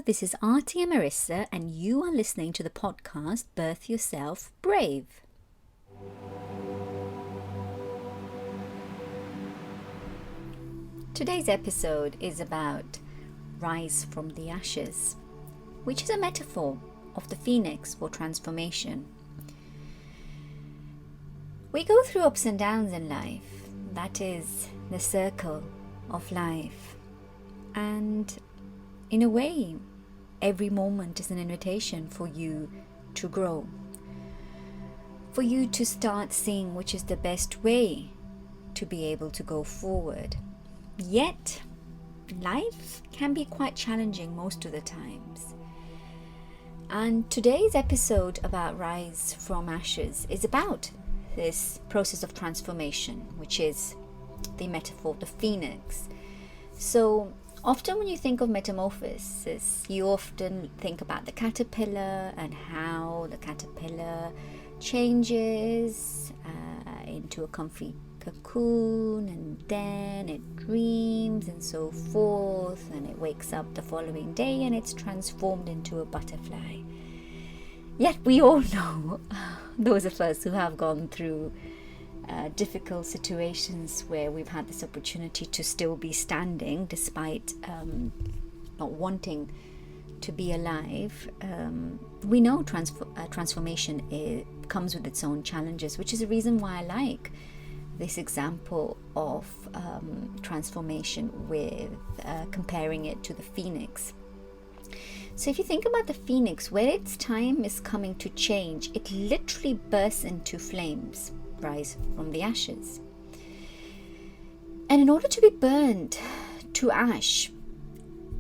this is Artie and Marissa, and you are listening to the podcast Birth Yourself Brave. Today's episode is about rise from the ashes, which is a metaphor of the phoenix for transformation. We go through ups and downs in life. That is the circle of life. And in a way, every moment is an invitation for you to grow, for you to start seeing which is the best way to be able to go forward. Yet, life can be quite challenging most of the times. And today's episode about Rise from Ashes is about this process of transformation, which is the metaphor of the phoenix. So, often when you think of metamorphosis, you often think about the caterpillar and how the caterpillar changes into a comfy cocoon, and then it dreams and so forth, and it wakes up the following day and it's transformed into a butterfly. Yet we all know, those of us who have gone through difficult situations where we've had this opportunity to still be standing despite not wanting to be alive, we know transformation comes with its own challenges, which is the reason why I like this example of transformation with comparing it to the phoenix. So if you think about the phoenix, when its time is coming to change, it literally bursts into flames, rise from the ashes. And in order to be burned to ash,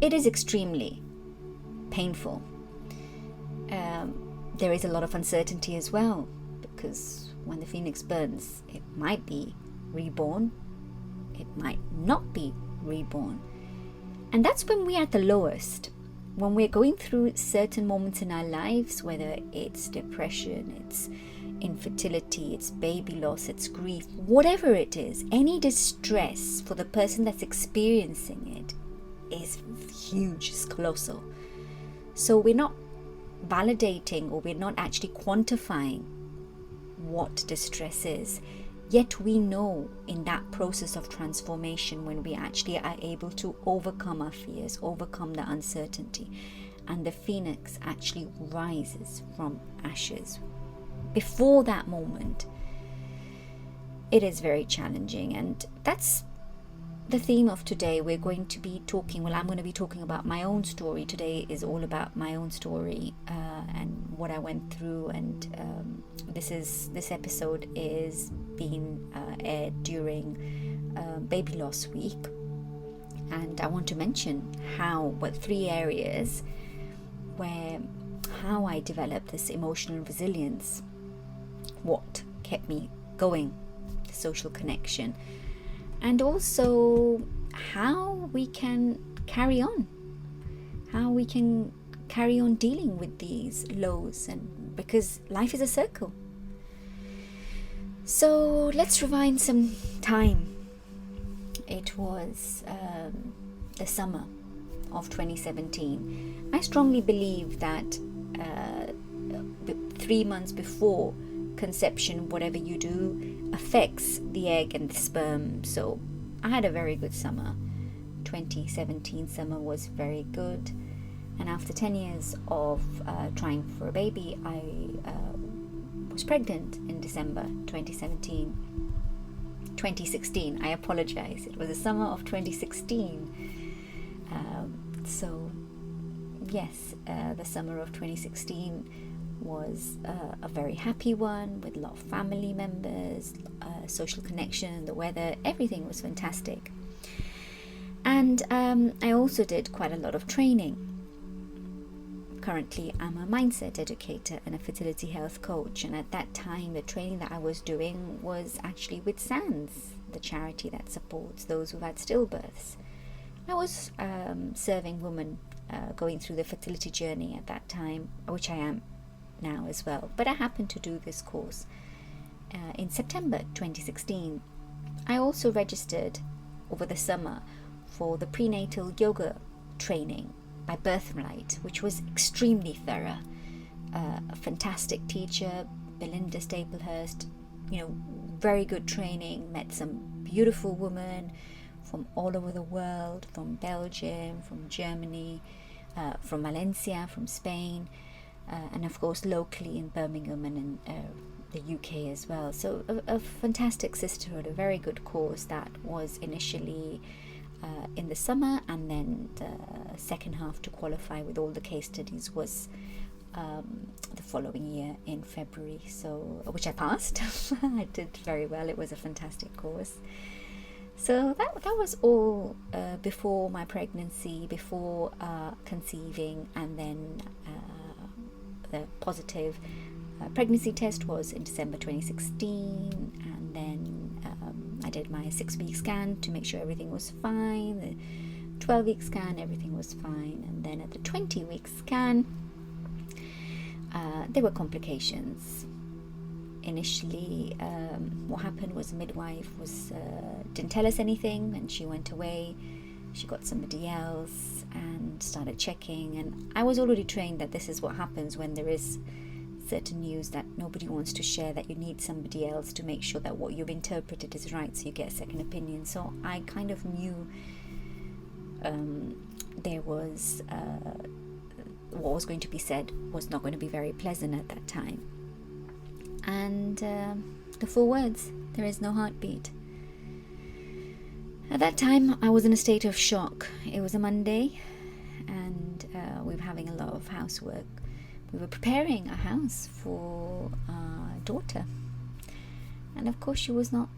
it is extremely painful. There is a lot of uncertainty as well, because when the phoenix burns, it might be reborn, it might not be reborn. And that's when we're at the lowest, when we're going through certain moments in our lives, whether it's depression, it's infertility, it's baby loss, it's grief, whatever it is, any distress for the person that's experiencing it is huge, it's colossal. So we're not validating, or we're not actually quantifying what distress is, yet we know in that process of transformation, when we actually are able to overcome our fears, overcome the uncertainty, and the phoenix actually rises from ashes. Before that moment, it is very challenging, and that's the theme of today. I'm going to be talking about my own story. Today is all about my own story and what I went through, and this episode is being aired during baby loss week, and I want to mention three areas how I developed this emotional resilience, what kept me going, the social connection, and also how we can carry on dealing with these lows, and because life is a circle. So let's rewind some time. It was the summer of 2017. I strongly believe that 3 months before conception, whatever you do affects the egg and the sperm. So I had a very good summer. 2017 summer was very good, and after 10 years of trying for a baby, I was pregnant in December 2016. I apologize, it was the summer of 2016. So yes, the summer of 2016 was a very happy one, with a lot of family members, social connection, the weather, everything was fantastic. And I also did quite a lot of training. Currently, I'm a mindset educator and a fertility health coach, and at that time the training that I was doing was actually with SANS, the charity that supports those who've had stillbirths. I was serving women going through the fertility journey at that time, which I am now as well, but I happened to do this course in September 2016. I also registered over the summer for the prenatal yoga training by birthright, which was extremely thorough. A fantastic teacher, Belinda Staplehurst, very good training, met some beautiful women from all over the world, from Belgium, from Germany, from Valencia, from Spain, and of course locally in Birmingham and in the UK as well. So a fantastic sisterhood, a very good course that was initially in the summer, and then the second half to qualify with all the case studies was the following year in February, so which I passed. I did very well. It was a fantastic course. So that was all before my pregnancy, before conceiving, and then the positive pregnancy test was in December 2016, and then I did my 6-week scan to make sure everything was fine. The 12-week scan, everything was fine, and then at the 20-week scan, there were complications. Initially, what happened was the midwife didn't tell us anything, and she went away. She got somebody else and started checking, and I was already trained that this is what happens when there is certain news that nobody wants to share, that you need somebody else to make sure that what you've interpreted is right, so you get a second opinion. So I kind of knew there was what was going to be said was not going to be very pleasant at that time. And the 4 words, there is no heartbeat. At that time, I was in a state of shock. It was a Monday, and we were having a lot of housework. We were preparing a house for our daughter. And of course, she was not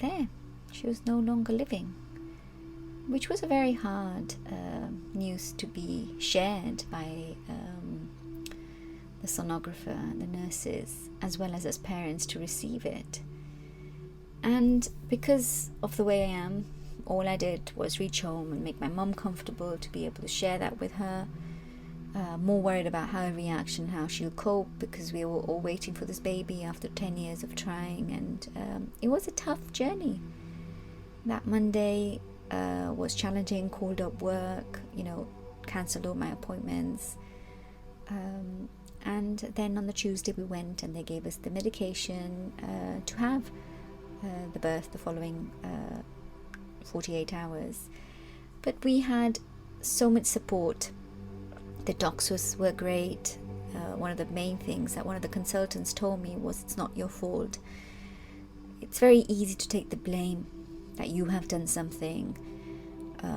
there. She was no longer living, which was a very hard news to be shared by the sonographer, the nurses, as well as parents to receive it. And because of the way I am, all I did was reach home and make my mum comfortable to be able to share that with her. More worried about her reaction, how she'll cope, because we were all waiting for this baby after 10 years of trying, and it was a tough journey. That Monday was challenging, called up work, cancelled all my appointments. And then on the Tuesday we went, and they gave us the medication to have the birth the following 48 hours. But we had so much support. The docs were great. One of the main things that one of the consultants told me was, it's not your fault. It's very easy to take the blame that you have done something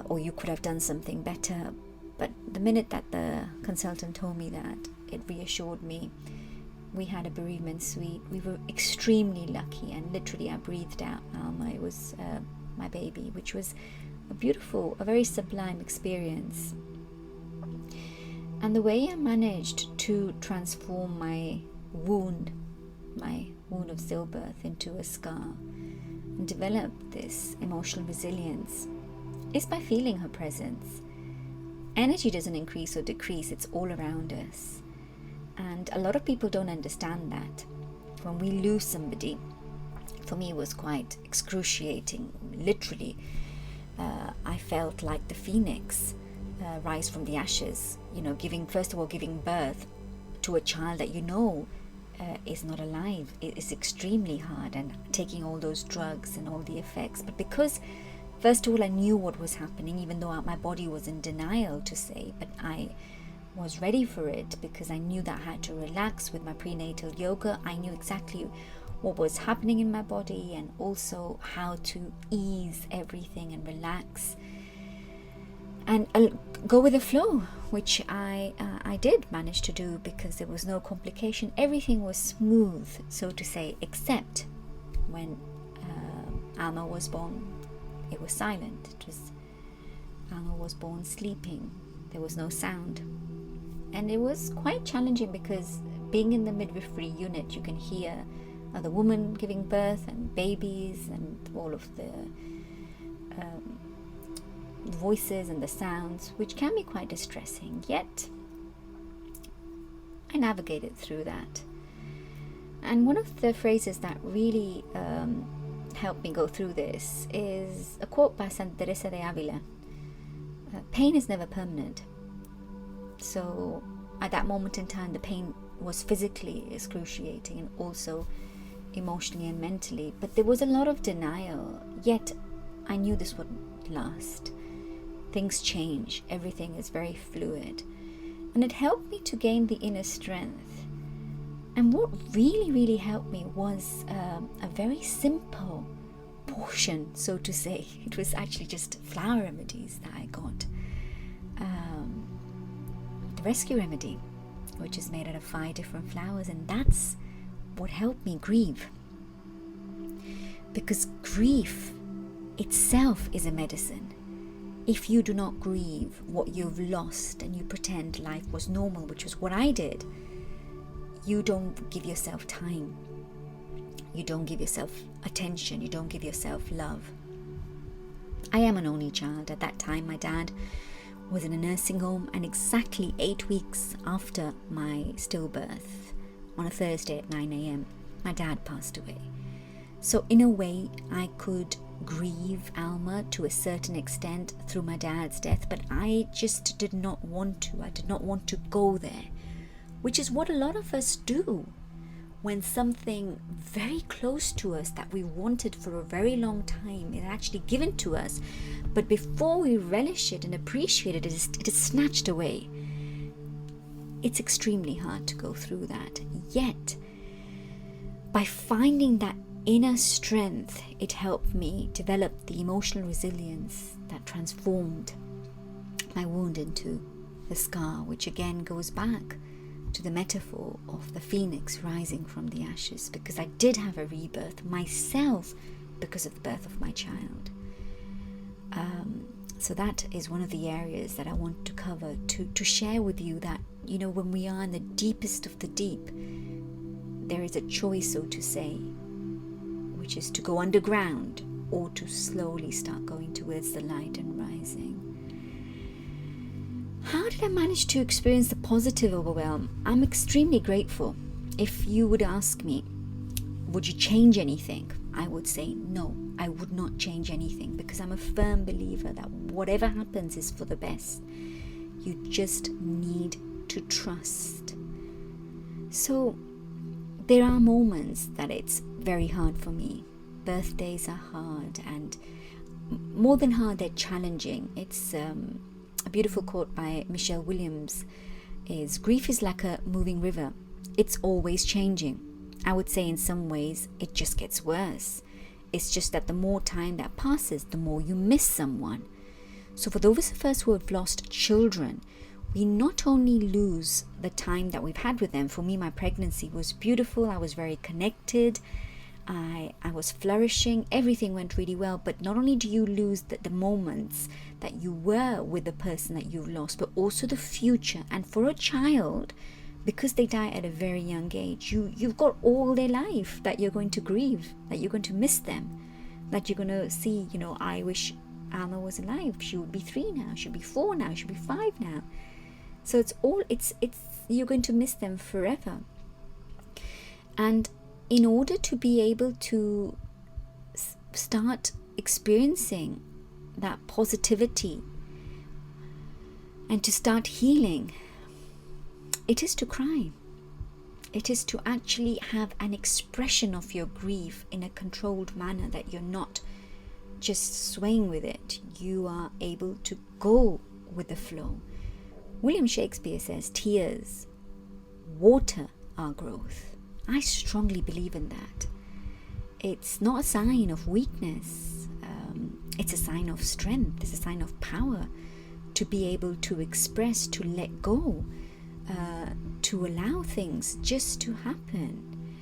or you could have done something better. But the minute that the consultant told me that, it reassured me. We had a bereavement suite. We were extremely lucky, and literally I breathed out Alma. It was my baby, which was a very sublime experience. And the way I managed to transform my wound of stillbirth into a scar and develop this emotional resilience is by feeling her presence. Energy doesn't increase or decrease, it's all around us. And a lot of people don't understand that. When we lose somebody, for me it was quite excruciating. Literally, I felt like the phoenix rise from the ashes, giving birth to a child that is not alive. It is extremely hard, and taking all those drugs and all the effects. But because, first of all, I knew what was happening, even though my body was in denial to say, but I was ready for it because I knew that I had to relax with my prenatal yoga. I knew exactly what was happening in my body, and also how to ease everything and relax and go with the flow, which I did manage to do, because there was no complication. Everything was smooth, so to say, except when Alma was born. It was silent. Alma was born sleeping. There was no sound. And it was quite challenging, because being in the midwifery unit, you can hear other women giving birth and babies and all of the voices and the sounds, which can be quite distressing. Yet I navigated through that. And one of the phrases that really helped me go through this is a quote by Santa Teresa de Avila. Pain is never permanent. So at that moment in time, the pain was physically excruciating and also emotionally and mentally. But there was a lot of denial, yet I knew this wouldn't last. Things change, everything is very fluid. And it helped me to gain the inner strength. And what really helped me was a very simple portion, so to say. It was actually just flower remedies that I got. The rescue remedy, which is made out of 5 different flowers, and that's what helped me grieve. Because grief itself is a medicine. If you do not grieve what you've lost and you pretend life was normal, which was what I did, you don't give yourself time. You don't give yourself attention. You don't give yourself love. I am an only child. At that time, my dad was in a nursing home, and exactly 8 weeks after my stillbirth, on a Thursday at 9 a.m., my dad passed away. So in a way, I could grieve Alma to a certain extent through my dad's death, but I just did not want to. I did not want to go there, which is what a lot of us do when something very close to us that we wanted for a very long time is actually given to us, but before we relish it and appreciate it, it is snatched away. It's extremely hard to go through that. Yet, by finding that inner strength, it helped me develop the emotional resilience that transformed my wound into the scar, which again goes back to the metaphor of the phoenix rising from the ashes, because I did have a rebirth myself because of the birth of my child. So that is one of the areas that I want to cover, to share with you that, when we are in the deepest of the deep, there is a choice, so to say, which is to go underground or to slowly start going towards the light and rising. How did I manage to experience the positive overwhelm? I'm extremely grateful. If you would ask me, would you change anything? I would say no, I would not change anything, because I'm a firm believer that whatever happens is for the best. You just need to trust. So there are moments that it's very hard for me. Birthdays are hard, and more than hard, they're challenging. It's a beautiful quote by Michelle Williams is, grief is like a moving river. It's always changing. I would say in some ways it just gets worse. It's just that the more time that passes, the more you miss someone. So for those of us who have lost children, we not only lose the time that we've had with them. For me, my pregnancy was beautiful. I was very connected. I was flourishing. Everything went really well. But not only do you lose the moments that you were with the person that you've lost, but also the future. And for a child, because they die at a very young age, you've got all their life that you're going to grieve, that you're going to miss them, that you're going to see, I wish Alma was alive. She would be 3 now. She'll be 4 now. She'll be 5 now. So it's you're going to miss them forever. And in order to be able to start experiencing that positivity and to start healing, it is to cry. It is to actually have an expression of your grief in a controlled manner, that you're not just swaying with it. You are able to go with the flow. William Shakespeare says, tears water our growth. I strongly believe in that. It's not a sign of weakness. It's a sign of strength. It's a sign of power to be able to express, to let go, to allow things just to happen.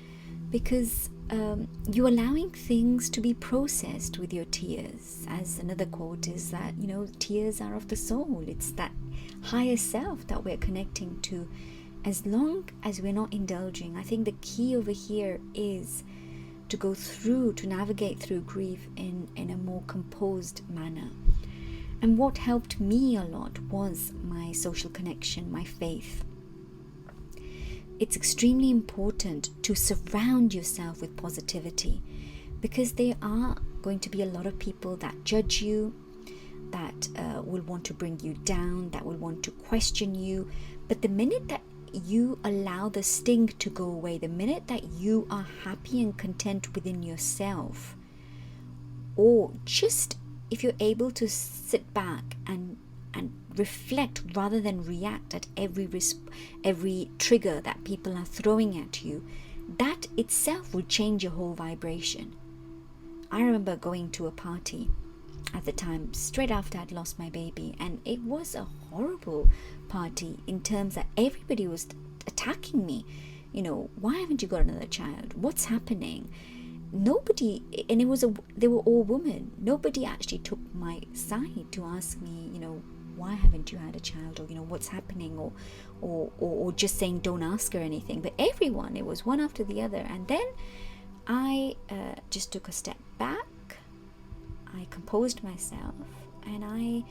Because you're allowing things to be processed with your tears. As another quote is that, tears are of the soul. It's that higher self that we're connecting to. As long as we're not indulging, I think the key over here is to go through, to navigate through grief in a more composed manner. And what helped me a lot was my social connection, my faith. It's extremely important to surround yourself with positivity, because there are going to be a lot of people that judge you, that will want to bring you down, that will want to question you. But the minute that you allow the sting to go away, the minute that you are happy and content within yourself, or just if you're able to sit back and reflect rather than react at every trigger that people are throwing at you, that itself will change your whole vibration. I remember going to a party at the time, straight after I'd lost my baby, and it was a horrible party in terms that everybody was attacking me. Why haven't you got another child? What's happening? Nobody, and they were all women. Nobody actually took my side to ask me, why haven't you had a child, or what's happening, or just saying don't ask her anything. But everyone, it was one after the other. And then I just took a step back. I composed myself and I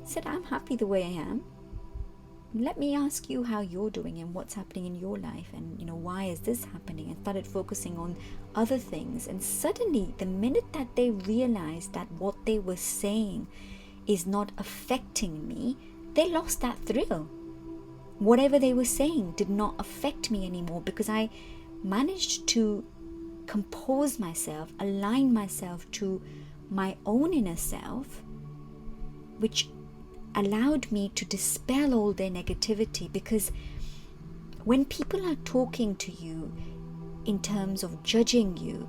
said, I'm happy the way I am. Let me ask you how you're doing and what's happening in your life, and why is this happening, and started focusing on other things. And suddenly, the minute that they realized that what they were saying is not affecting me, they lost that thrill. Whatever they were saying did not affect me anymore, because I managed to compose myself, align myself to my own inner self, which allowed me to dispel all their negativity. Because when people are talking to you in terms of judging you,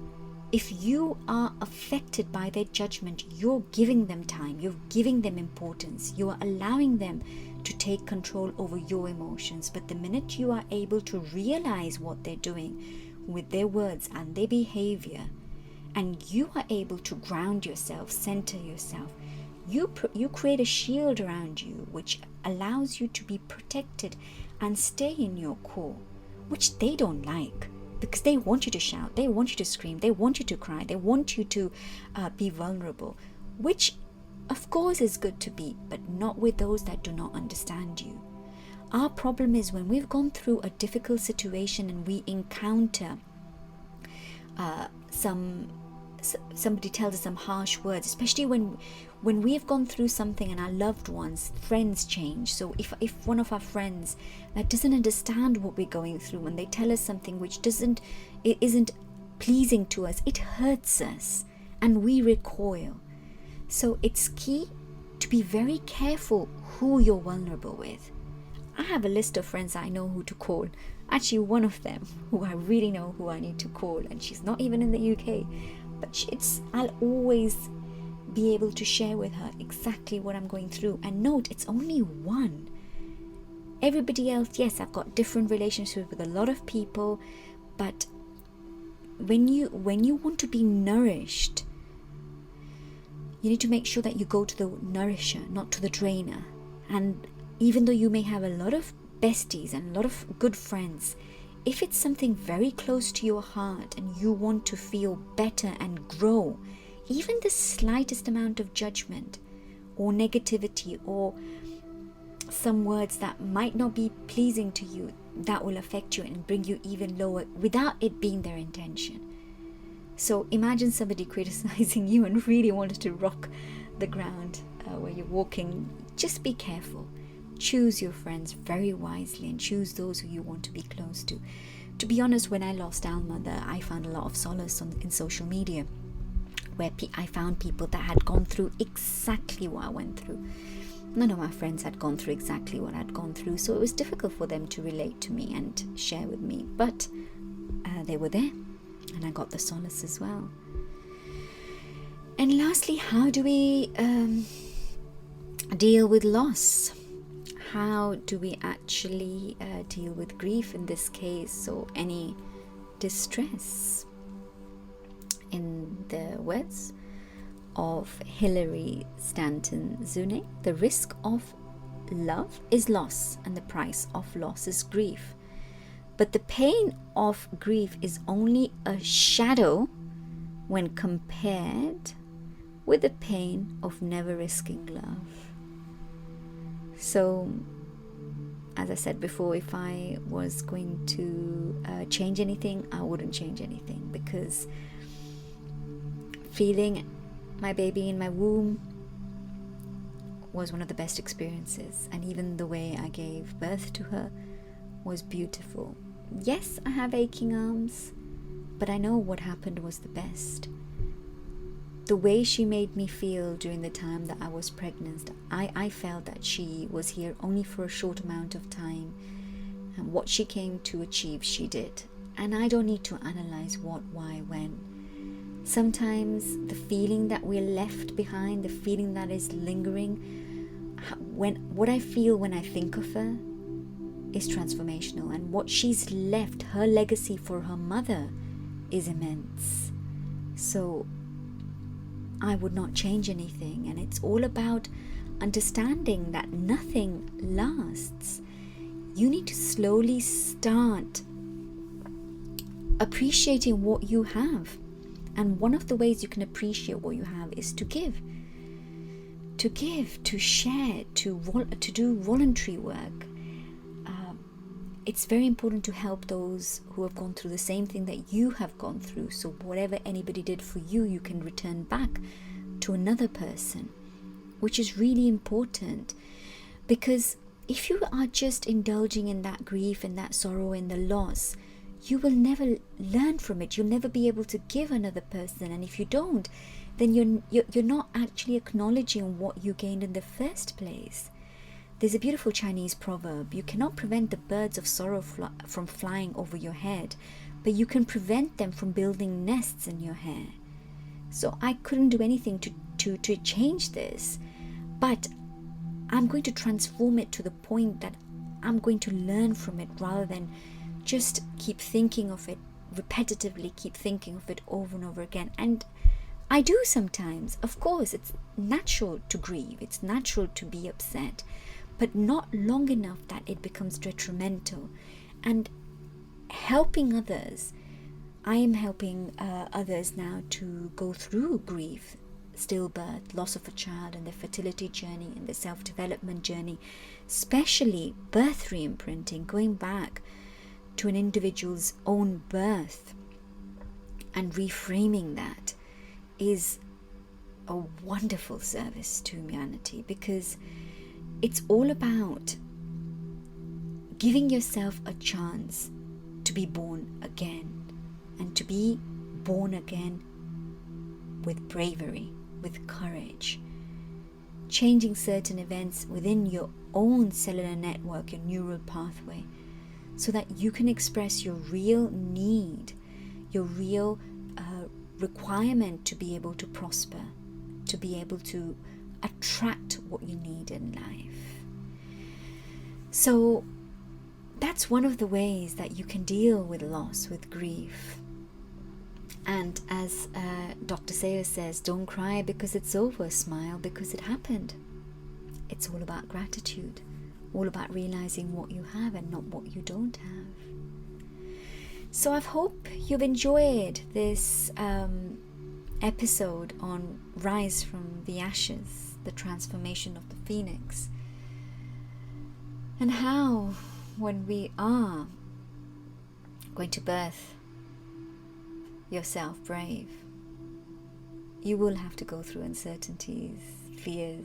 if you are affected by their judgment, you're giving them time, you're giving them importance, you are allowing them to take control over your emotions. But the minute you are able to realize what they're doing with their words and their behavior, and you are able to ground yourself, center yourself, you create a shield around you which allows you to be protected and stay in your core, which they don't like, because they want you to shout, they want you to scream, they want you to cry, they want you to be vulnerable, which of course is good to be, but not with those that do not understand you. Our problem is when we've gone through a difficult situation and we encounter somebody tells us some harsh words, especially when we have gone through something and our loved ones, friends change. So if one of our friends that doesn't understand what we're going through, when they tell us something which isn't pleasing to us, it hurts us and we recoil. So it's key to be very careful who you're vulnerable with. I have a list of friends I know who to call. Actually, one of them who I really know who I need to call, and she's not even in the UK, but I'll always be able to share with her exactly what I'm going through. And note, it's only one. Everybody else, yes, I've got different relationships with a lot of people, but when you want to be nourished, you need to make sure that you go to the nourisher, not to the drainer. And even though you may have a lot of besties and a lot of good friends, if it's something very close to your heart and you want to feel better and grow, even the slightest amount of judgment or negativity or some words that might not be pleasing to you, that will affect you and bring you even lower without it being their intention. So imagine somebody criticizing you and really wanted to rock the ground where you're walking. Just be careful. Choose your friends very wisely and choose those who you want to be close to. To be honest, when I lost Alma, I found a lot of solace in social media, where I found people that had gone through exactly what I went through. None of my friends had gone through exactly what I'd gone through, so it was difficult for them to relate to me and share with me. But they were there, and I got the solace as well. And lastly, how do we deal with loss? How do we actually deal with grief in this case, or any distress? In the words of Hilary Stanton Zune, the risk of love is loss, and the price of loss is grief. But the pain of grief is only a shadow when compared with the pain of never risking love. So, as I said before, if I was going to change anything, I wouldn't change anything, because feeling my baby in my womb was one of the best experiences, and even the way I gave birth to her was beautiful. Yes, I have aching arms, but I know what happened was the best. The way she made me feel during the time that I was pregnant, I felt that she was here only for a short amount of time, and what she came to achieve, she did. And I don't need to analyze what, why, when. Sometimes the feeling that we're left behind, the feeling that is lingering, what I feel when I think of her is transformational, and what she's left, her legacy for her mother, is immense. So I would not change anything, and it's all about understanding that nothing lasts. You need to slowly start appreciating what you have, and one of the ways you can appreciate what you have is to give, to share, to do voluntary work. It's very important to help those who have gone through the same thing that you have gone through. So whatever anybody did for you, you can return back to another person, which is really important. Because if you are just indulging in that grief and that sorrow and the loss, you will never learn from it. You'll never be able to give another person. And if you don't, then you're not actually acknowledging what you gained in the first place. There's a beautiful Chinese proverb: you cannot prevent the birds of sorrow from flying over your head, but you can prevent them from building nests in your hair. So I couldn't do anything to change this, but I'm going to transform it to the point that I'm going to learn from it, rather than just keep thinking of it repetitively, keep thinking of it over and over again. And I do sometimes. Of course, it's natural to grieve, it's natural to be upset, but not long enough that it becomes detrimental. And helping others, I am helping others now to go through grief, stillbirth, loss of a child, and their fertility journey and their self-development journey, especially birth re-imprinting, going back to an individual's own birth and reframing that is a wonderful service to humanity, because it's all about giving yourself a chance to be born again, and to be born again with bravery, with courage, changing certain events within your own cellular network, your neural pathway, so that you can express your real need, your real requirement to be able to prosper, to be able to attract what you need in life. So that's one of the ways that you can deal with loss, with grief. And as Dr. Sayer says, don't cry because it's over, smile because it happened. It's all about gratitude, all about realizing what you have and not what you don't have. So I hope you've enjoyed this episode on Rise from the Ashes, the transformation of the phoenix, and how when we are going to birth yourself brave, you will have to go through uncertainties, fears,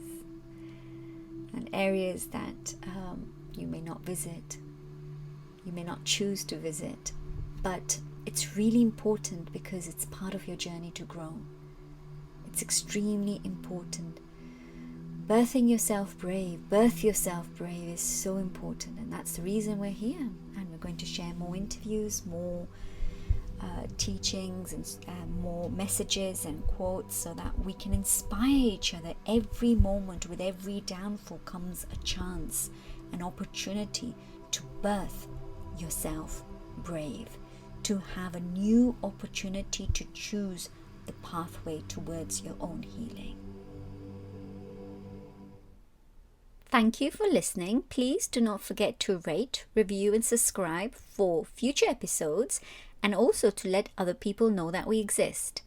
and areas that you may not visit, you may not choose to visit, but it's really important because it's part of your journey to grow. It's extremely important. Birth yourself brave is so important, and that's the reason we're here. And we're going to share more interviews, more teachings, and more messages and quotes, so that we can inspire each other. Every moment, with every downfall comes a chance, an opportunity to birth yourself brave, to have a new opportunity to choose the pathway towards your own healing. Thank you for listening. Please do not forget to rate, review, and subscribe for future episodes, and also to let other people know that we exist.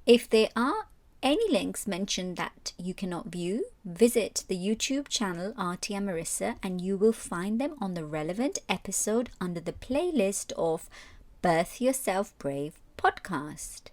If there are any links mentioned that you cannot view, visit the YouTube channel Artia Marissa, and you will find them on the relevant episode under the playlist of Birth Yourself Brave podcast.